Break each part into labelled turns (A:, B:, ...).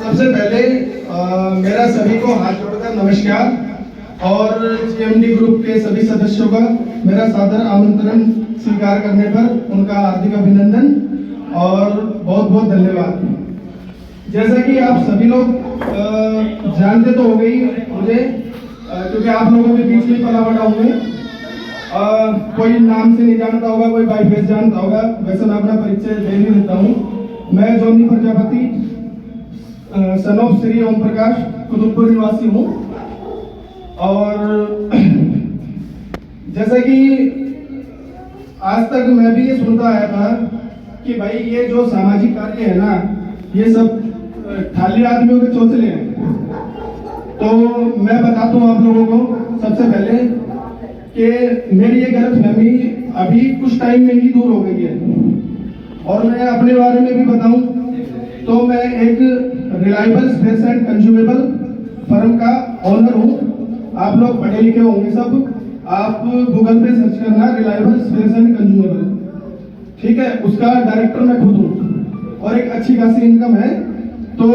A: सबसे पहले मेरा सभी को हाथ जोड़कर नमस्कार और जीएमडी ग्रुप के सभी सदस्यों का मेरा सादर आमंत्रण स्वीकार करने पर उनका हार्दिक अभिनंदन और बहुत बहुत धन्यवाद। जैसा कि आप सभी लोग जानते तो हो गई मुझे, क्योंकि आप लोगों के बीच में पला बड़ा हूँ मैं। कोई नाम से नहीं जानता होगा, कोई बाई फेस जानता होगा, वैसे मैं अपना परिचय दे ही देता हूँ। मैं जोनी प्रजापति सन ऑफ श्री ओम प्रकाश कुतुबपुर निवासी हूँ। और जैसा कि आज तक मैं भी ये सुनता आया था कि भाई ये जो सामाजिक कार्य है ना, ये सब खाली आदमियों के चौचले हैं। तो मैं बताता हूँ आप लोगों को सबसे पहले कि मेरी ये गलतफहमी अभी कुछ टाइम में ही दूर हो गई है। और मैं अपने बारे में भी बताऊं तो मैं एक reliable space and consumable firm का ओनर हूं। आप लोग पढ़े लिखे होंगे सब, आप गूगल पे सर्च करना रिलायबल स्पेस एंड कंज्यूमेबल, ठीक है। उसका डायरेक्टर मैं खुद हूँ और एक अच्छी खासी इनकम है। तो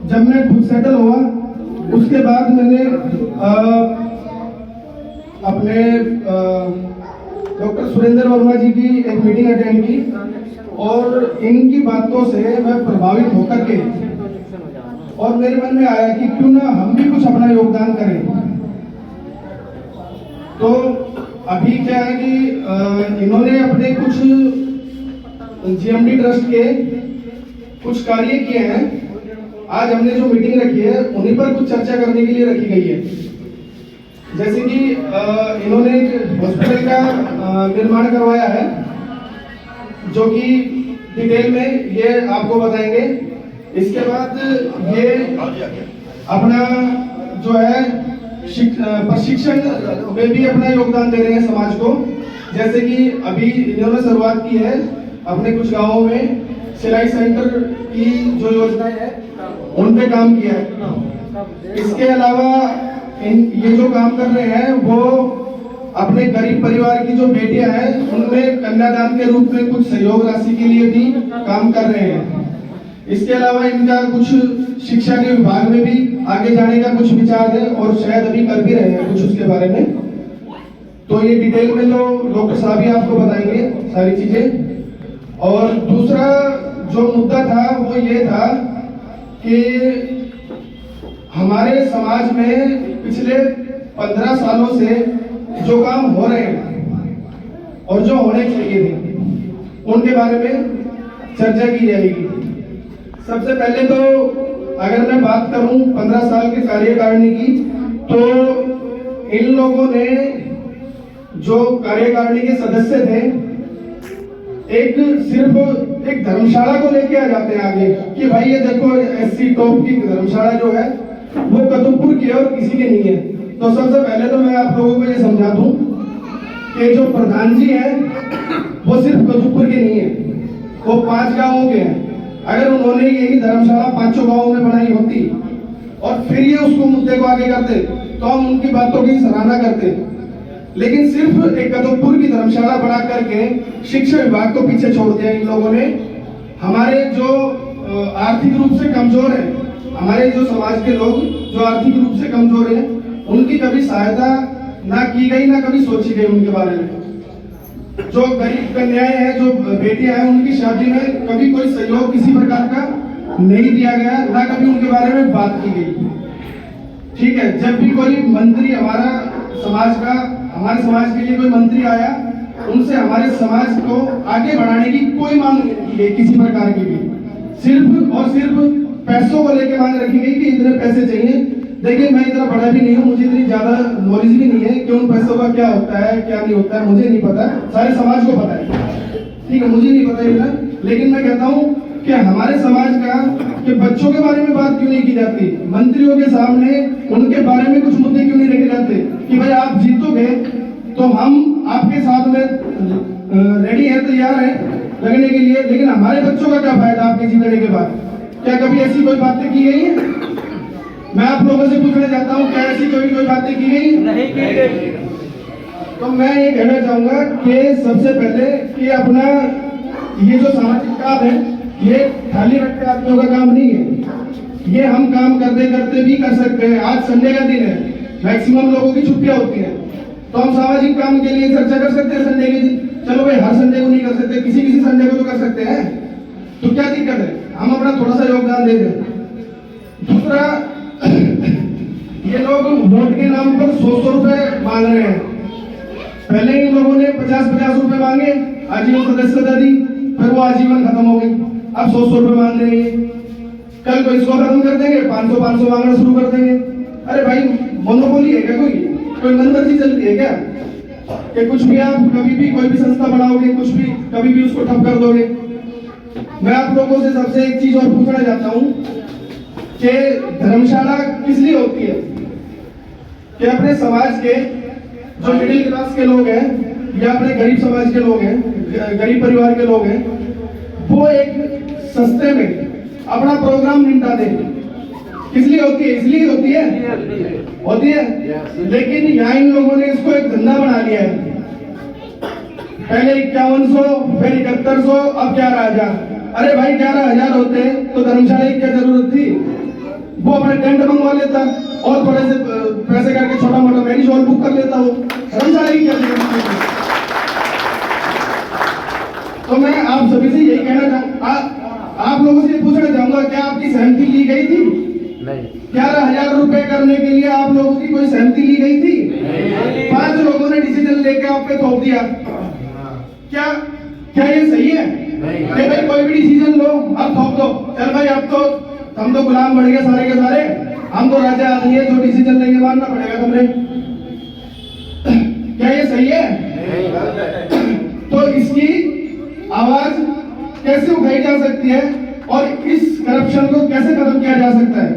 A: जब मैं खुद सेटल हुआ उसके बाद मैंने अपने डॉक्टर सुरेंद्र वर्मा जी की एक मीटिंग अटेंड की और इनकी बातों से मैं प्रभावित होकर के और मेरे मन में आया कि क्यों ना हम भी कुछ अपना योगदान करें। तो अभी क्या है कि इन्होंने अपने कुछ जीएमडी ट्रस्ट के कुछ कार्य किए हैं। आज हमने जो मीटिंग रखी है उन्हीं पर कुछ चर्चा करने के लिए रखी गई है। जैसे कि इन्होंने एक हॉस्पिटल का निर्माण करवाया है, जो कि डिटेल में ये आपको बताएंगे। इसके बाद ये अपना जो है प्रशिक्षण में भी अपना योगदान दे रहे हैं समाज को। जैसे कि अभी इन्होंने शुरुआत की है अपने कुछ गांवों में सिलाई सेंटर की जो योजनाएं है उन पे काम किया है। इसके अलावा ये जो काम कर रहे हैं वो अपने गरीब परिवार की जो बेटियां हैं उनमें कन्यादान के रूप में कुछ सहयोग राशि के लिए भी काम कर रहे हैं। इसके अलावा इनका कुछ शिक्षा के विभाग में भी आगे जाने का कुछ विचार है और शायद अभी कर भी रहे हैं कुछ उसके बारे में। तो ये डिटेल में तो डॉक्टर साहब ही आपको बताएंगे सारी चीजें। और दूसरा जो मुद्दा था वो ये था कि हमारे समाज में पिछले 15 सालों से जो काम हो रहे हैं और जो होने चाहिए थे उनके बारे में चर्चा की जाएगी। सबसे पहले तो अगर मैं बात करूं 15 साल के कार्यकारिणी की, तो इन लोगों ने जो कार्यकारिणी के सदस्य थे सिर्फ एक धर्मशाला को लेके आ जाते हैं आगे कि भाई ये देखो एससी टॉप की धर्मशाला जो है वो कुतुबपुर की है और किसी के नहीं है। तो सबसे पहले तो मैं आप लोगों को ये समझा दूं कि जो प्रधान जी हैं वो सिर्फ कुतुबपुर के नहीं है, वो 5 गांवों के हैं। अगर उन्होंने यही धर्मशाला 5 गांवों में बनाई होती और फिर ये उसको मुद्दे को आगे करते तो हम उनकी बातों की सराहना करते। लेकिन सिर्फ एक कुतुबपुर की धर्मशाला बना करके शिक्षा विभाग को पीछे छोड़ दिया इन लोगों ने। हमारे जो आर्थिक रूप से कमजोर है, हमारे जो समाज के लोग जो आर्थिक रूप से कमजोर हैं, उनकी कभी सहायता ना की गई, ना कभी सोची गई उनके बारे में। जो गरीब कन्याएं हैं, जो बेटियां हैं, उनकी शादी में कभी कोई सहयोग किसी प्रकार का नहीं दिया गया, ना कभी उनके बारे में बात की गई। ठीक है, जब भी कोई मंत्री हमारे समाज के लिए कोई मंत्री आया, उनसे हमारे समाज को आगे बढ़ाने की कोई मांग नहीं की गई किसी प्रकार की भी। सिर्फ और सिर्फ पैसों को लेकर मांग रखी गई कि इतने पैसे चाहिए। देखिए, मैं इतना बड़ा भी नहीं हूँ, मुझे इतनी ज्यादा नॉलेज भी नहीं है कि उन पैसों का क्या होता है क्या नहीं होता है, मुझे नहीं पता, सारे समाज को पता है। ठीक है, मुझे नहीं पता इतना। लेकिन मैं कहता हूँ कि हमारे समाज का कि बच्चों के बारे में बात क्यों नहीं की जाती, मंत्रियों के सामने उनके बारे में कुछ मुद्दे क्यों नहीं रखे जाते कि भाई आप जीतोगे तो हम आपके साथ में रेडी है, तैयार है लगने के लिए। लेकिन हमारे बच्चों का क्या फायदा आपके जीतने के बाद? क्या कभी ऐसी कोई बातें की गई है? मैं आप लोगों से पूछना चाहता हूँ, क्या ऐसी कोई बातें की गई? नहीं की गई। तो मैं ये कहना चाहूंगा कि सबसे पहले कि अपना ये जो सामाजिक काम है ये खाली रखते आदमियों का काम नहीं है। ये हम काम करते करते भी कर सकते हैं। आज संडे का दिन है, मैक्सिमम लोगों की छुट्टियां होती हैं, तो हम सामाजिक काम के लिए चर्चा कर सकते हैं संडे के दिन। चलो भाई, हर संडे को नहीं कर सकते, किसी किसी संडे को तो कर सकते हैं, तो क्या दिक्कत है, हम अपना थोड़ा सा योगदान दे दें। दूसरा, ये लोग वोट के नाम पर 100 रुपए मांग रहे हैं। पहले इन लोगों ने 50 रुपए मांगे, आजीवन सदस्यता दी, फिर वो आजीवन खत्म हो गई, अब 100 रुपए मांग रहे हैं। कल को इसको खत्म कर देंगे, 500 मांगना शुरू कर देंगे। अरे भाई, मोनोपोली है क्या? कोई मनमर्जी चल रही है क्या कि कुछ भी आप कभी भी कोई भी संस्था बढ़ाओगे, कुछ भी कभी भी उसको ठप कर दोगे? मैं आप लोगों से सबसे एक चीज और पूछना चाहता हूँ कि धर्मशाला किस लिए होती है? कि अपने समाज के जो मिडिल क्लास के लोग हैं या अपने गरीब समाज के लोग हैं, गरीब परिवार के लोग हैं, वो एक सस्ते में अपना प्रोग्राम निपटा दे। किस लिए होती है? इसलिए होती है। लेकिन यहाँ इन लोगों ने इसको एक धंधा बना लिया है। पहले 5100, फिर 7100, अब 11,000। अरे भाई, 11,000 होते तो धर्मशाला की क्या जरूरत थी? वो अपने टेंट मंगवा लेता और थोड़े से पैसे करके छोटा मोटा मैरिज हॉल बुक कर लेता। वो धर्मशाला की क्या जरूरत थी? तो मैं आप सभी से यही कहना चाहूँगा, आप लोगों से पूछना चाहूंगा, क्या आपकी सहमति ली गई थी? नहीं। 11,000 रुपए करने के लिए आप लोगों की कोई सहमति ली गई थी? नहीं। 5 लोगों ने डिसीजन लेके आप पे थोप दिया। क्या ये सही है? नहीं। भाई, कोई भी डिसीजन लो, अब थोप दो, चल भाई, अब तो हम तो गुलाम बन गए सारे के सारे, हम तो राजा आदमी है, जो डिसीजन लेंगे मानना पड़ेगा तुमने। क्या ये सही है? नहीं। तो इसकी आवाज कैसे उठाई जा सकती है और इस करप्शन को कैसे खत्म किया जा सकता है?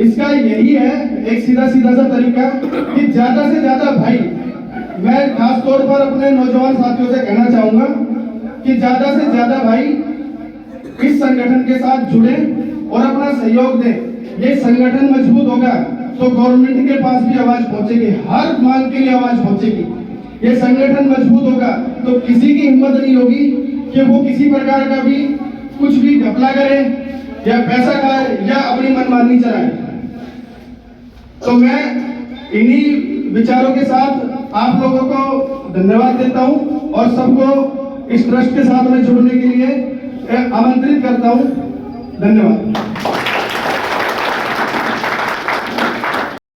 A: इसका यही है एक सीधा सा तरीका कि ज्यादा से ज्यादा भाई, मैं खास तौर पर अपने नौजवान साथियों से कहना चाहूंगा कि ज्यादा से ज्यादा भाई इस संगठन के साथ जुड़े और अपना सहयोग दें। ये संगठन मजबूत होगा तो गवर्नमेंट के पास भी आवाज पहुंचेगी, हर मांग के लिए आवाज पहुंचेगी। ये संगठन मजबूत होगा तो किसी की हिम्मत नहीं होगी कि वो किसी प्रकार का भी कुछ भी घपला करे या पैसा खाए या अपनी मनमानी चलाए। तो मैं इन्हीं विचारों के साथ आप लोगों को धन्यवाद देता हूं और सबको इस ट्रस्ट के साथ में जुड़ने के लिए आमंत्रित करता हूं। धन्यवाद।